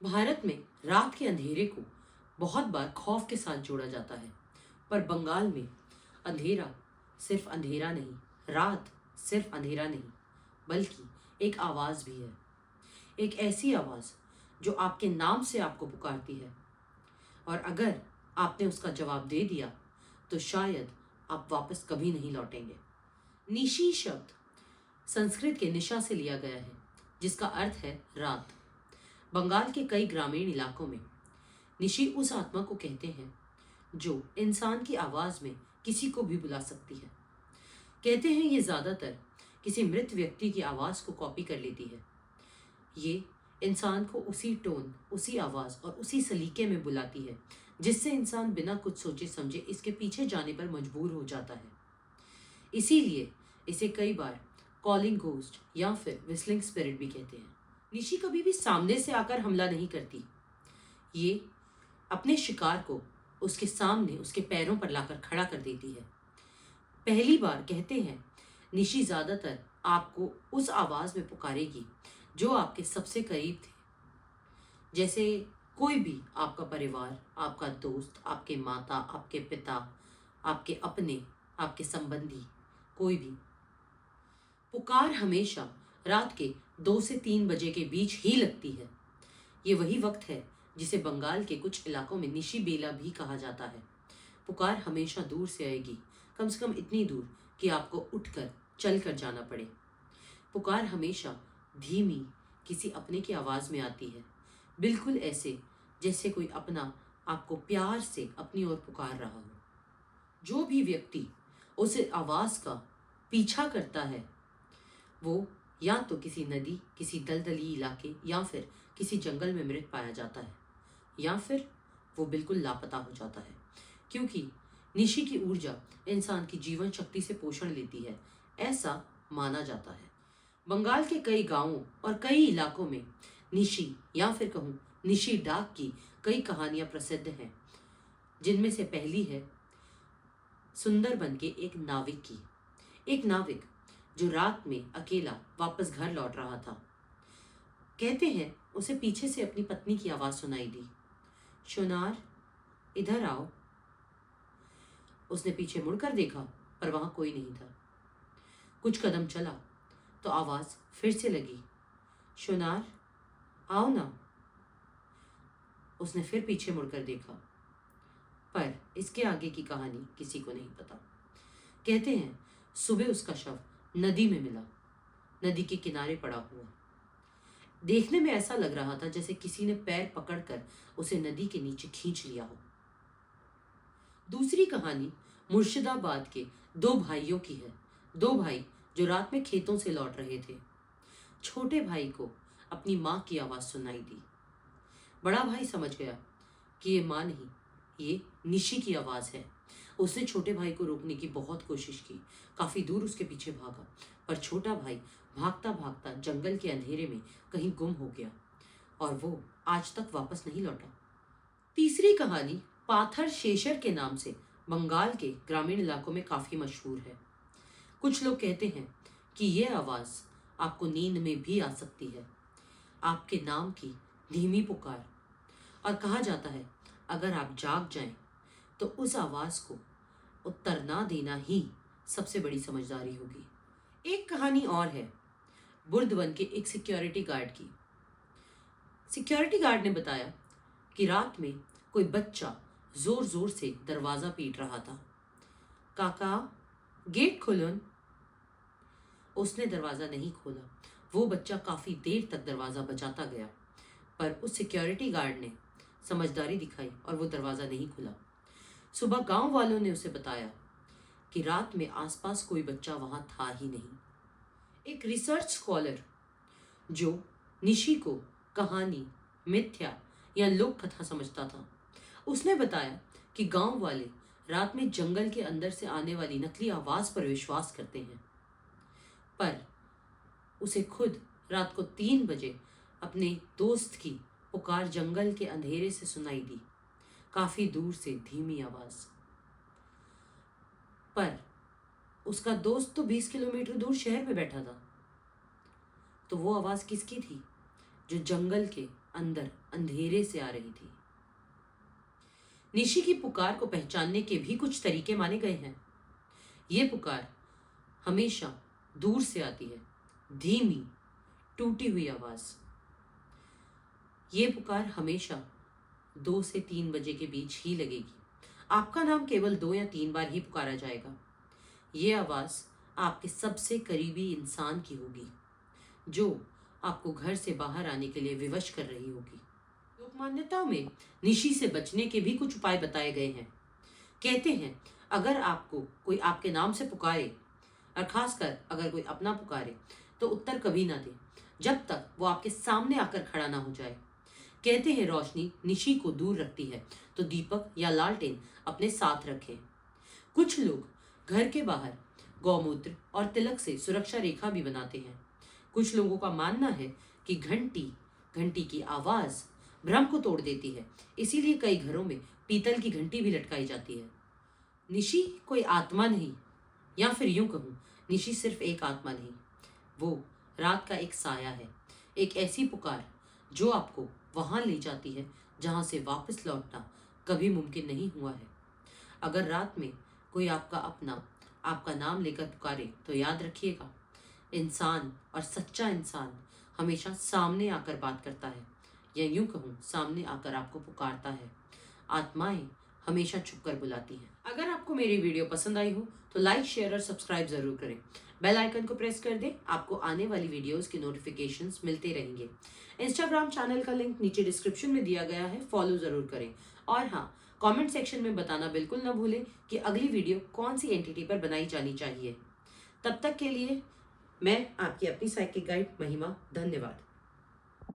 भारत में रात के अंधेरे को बहुत बार खौफ के साथ जोड़ा जाता है। पर बंगाल में अंधेरा सिर्फ अंधेरा नहीं, रात सिर्फ अंधेरा नहीं, बल्कि एक आवाज़ भी है। एक ऐसी आवाज़ जो आपके नाम से आपको पुकारती है, और अगर आपने उसका जवाब दे दिया तो शायद आप वापस कभी नहीं लौटेंगे। निशी शब्द संस्कृत के निशा से लिया गया है, जिसका अर्थ है रात। बंगाल के कई ग्रामीण इलाकों में निशी उस आत्मा को कहते हैं जो इंसान की आवाज़ में किसी को भी बुला सकती है। कहते हैं ये ज़्यादातर किसी मृत व्यक्ति की आवाज़ को कॉपी कर लेती है। ये इंसान को उसी टोन, उसी आवाज़ और उसी सलीके में बुलाती है जिससे इंसान बिना कुछ सोचे समझे इसके पीछे जाने पर मजबूर हो जाता है। इसीलिए इसे कई बार कॉलिंग घोस्ट या फिर विस्लिंग स्पिरिट भी कहते हैं। निशी कभी भी सामने से आकर हमला नहीं करती। ये अपने शिकार को उसके सामने उसके पैरों पर लाकर खड़ा कर देती है। पहली बार कहते हैं निशी ज़्यादातर आपको उस आवाज़ में पुकारेगी जो आपके सबसे करीब थे, जैसे कोई भी आपका परिवार, आपका दोस्त, आपके माता, आपके पिता, आपके अपने, आपके संबंधी, कोई भी। पुकार हमेशा रात के 2 से 3 बजे के बीच ही लगती है। ये वही वक्त है जिसे बंगाल के कुछ इलाकों में निशी बेला भी कहा जाता है। पुकार हमेशा दूर से आएगी, कम से कम इतनी दूर कि आपको उठकर चल कर जाना पड़े। पुकार हमेशा धीमी किसी अपने की आवाज़ में आती है, बिल्कुल ऐसे जैसे कोई अपना आपको प्यार से अपनी ओर पुकार रहा हो। जो भी व्यक्ति उस आवाज़ का पीछा करता है वो या तो किसी नदी, किसी दलदली इलाके या फिर किसी जंगल में मृत पाया जाता है, या फिर वो बिल्कुल लापता हो जाता है, क्योंकि निशी की ऊर्जा इंसान की जीवन शक्ति से पोषण लेती है, ऐसा माना जाता है। बंगाल के कई गांवों और कई इलाकों में निशी या फिर कहूँ निशी डाक की कई कहानियाँ प्रसिद्ध हैं, जिनमें से पहली है सुंदरबन के एक नाविक की। एक नाविक जो रात में अकेला वापस घर लौट रहा था। कहते हैं उसे पीछे से अपनी पत्नी की आवाज़ सुनाई दी, शोनार इधर आओ। उसने पीछे मुड़कर देखा पर वहां कोई नहीं था। कुछ कदम चला तो आवाज़ फिर से लगी, शोनार आओ ना। उसने फिर पीछे मुड़कर देखा, पर इसके आगे की कहानी किसी को नहीं पता। कहते हैं सुबह उसका शव नदी में मिला, नदी के किनारे पड़ा हुआ। देखने में ऐसा लग रहा था जैसे किसी ने पैर पकड़कर उसे नदी के नीचे खींच लिया हो। दूसरी कहानी मुर्शिदाबाद के 2 भाइयों की है। 2 भाई जो रात में खेतों से लौट रहे थे। छोटे भाई को अपनी माँ की आवाज़ सुनाई दी। बड़ा भाई समझ गया कि ये माँ नहीं, ये निशी की आवाज़ है। उसने छोटे भाई को रोकने की बहुत कोशिश की, काफ़ी दूर उसके पीछे भागा, पर छोटा भाई भागता भागता जंगल के अंधेरे में कहीं गुम हो गया और वो आज तक वापस नहीं लौटा। तीसरी कहानी पाथर शेषर के नाम से बंगाल के ग्रामीण इलाकों में काफ़ी मशहूर है। कुछ लोग कहते हैं कि यह आवाज़ आपको नींद में भी आ सकती है, आपके नाम की धीमी पुकार। और कहा जाता है अगर आप जाग जाएं तो उस आवाज़ को उत्तर ना देना ही सबसे बड़ी समझदारी होगी। एक कहानी और है बुर्दवन के एक सिक्योरिटी गार्ड की। सिक्योरिटी गार्ड ने बताया कि रात में कोई बच्चा जोर जोर से दरवाज़ा पीट रहा था। काका गेट खोलो। उसने दरवाज़ा नहीं खोला। वो बच्चा काफ़ी देर तक दरवाज़ा बजाता गया, पर उस सिक्योरिटी गार्ड ने समझदारी दिखाई और वो दरवाज़ा नहीं खुला। सुबह गांव वालों ने उसे बताया कि रात में आसपास कोई बच्चा वहां था ही नहीं। एक रिसर्च स्कॉलर जो निशी को कहानी, मिथ्या या लोक कथा समझता था, उसने बताया कि गांव वाले रात में जंगल के अंदर से आने वाली नकली आवाज़ पर विश्वास करते हैं। पर उसे खुद रात को 3 बजे अपने दोस्त की पुकार जंगल के अंधेरे से सुनाई दी, काफ़ी दूर से धीमी आवाज़। पर उसका दोस्त तो 20 किलोमीटर दूर शहर में बैठा था। तो वो आवाज़ किसकी थी जो जंगल के अंदर अंधेरे से आ रही थी। निशी की पुकार को पहचानने के भी कुछ तरीके माने गए हैं। ये पुकार हमेशा दूर से आती है, धीमी टूटी हुई आवाज। ये पुकार हमेशा 2 से 3 बजे के बीच ही लगेगी। आपका नाम केवल 2 या 3 बार ही पुकारा जाएगा। ये आवाज आपके सबसे करीबी इंसान की होगी, जो आपको घर से बाहर आने के लिए विवश कर रही होगी। लोक मान्यताओं में निशी से बचने के भी कुछ उपाय बताए गए हैं। कहते हैं, अगर आपको कोई आपके नाम से पुकारे, और खासकर अगर कोई अपना पुकारे, तो उत्तर कभी ना दे जब तक वो आपके सामने आकर खड़ा ना हो जाए। कहते हैं, रोशनी निशी को दूर रखती है, तो दीपक या लालटेन अपने साथ रखें। कुछ लोग घर के बाहर गौमूत्र और तिलक से सुरक्षा रेखा भी बनाते हैं। कुछ लोगों का मानना है कि घंटी की आवाज भ्रम को तोड़ देती है, इसीलिए कई घरों में पीतल की घंटी भी लटकाई जाती है। निशी कोई आत्मा नहीं, या फिर यूं कहूं, निशी सिर्फ एक आत्मा नहीं, वो रात का एक साया है। एक ऐसी पुकार जो आपको वहां ले जाती है जहां से वापस लौटना कभी मुमकिन नहीं हुआ है। अगर रात में कोई आपका अपना आपका नाम लेकर पुकारे, तो याद रखिएगा, इंसान और सच्चा इंसान हमेशा सामने आकर बात करता है, या यूं कहूं, सामने आकर आपको पुकारता है। आत्माएं हमेशा छुपकर बुलाती हैं। अगर आपको मेरी वीडियो पसंद आई हो तो लाइक, शेयर और सब्सक्राइब जरूर करें। बेल आइकन को प्रेस कर दें, आपको आने वाली वीडियोस की नोटिफिकेशंस मिलते रहेंगे। इंस्टाग्राम चैनल का लिंक नीचे डिस्क्रिप्शन में दिया गया है, फॉलो जरूर करें। और हाँ, कमेंट सेक्शन में बताना बिल्कुल न भूलें कि अगली वीडियो कौन सी एंटिटी पर बनाई जानी चाहिए। तब तक के लिए मैं आपकी अपनी साइकिक गाइड महिमा, धन्यवाद।